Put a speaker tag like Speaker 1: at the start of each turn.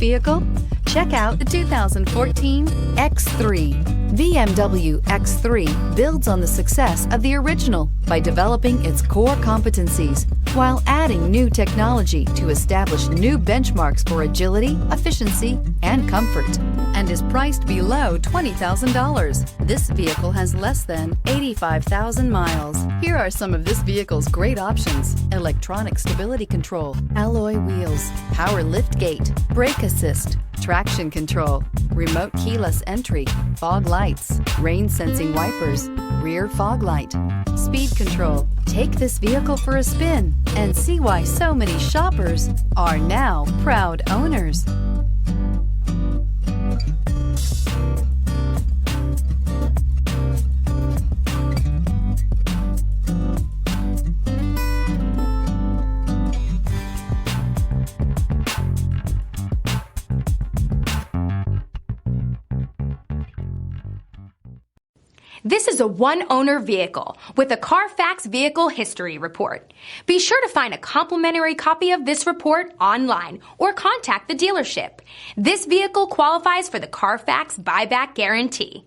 Speaker 1: vehicle? Check out the 2014 X3. BMW X3 builds on the success of the original by developing its core competencies while adding new technology to establish new benchmarks for agility, efficiency, and comfort, and is priced below $20,000. This vehicle has less than 85,000 miles. Here are some of this vehicle's great options: electronic stability control, alloy wheels, power lift gate, brake assist, traction control, remote keyless entry, fog lights, rain sensing wipers, rear fog light, speed control. Take this vehicle for a spin and see why so many shoppers are now proud owners.
Speaker 2: This is a one-owner vehicle with a Carfax Vehicle History Report. Be sure to find a complimentary copy of this report online or contact the dealership. This vehicle qualifies for the Carfax Buyback Guarantee.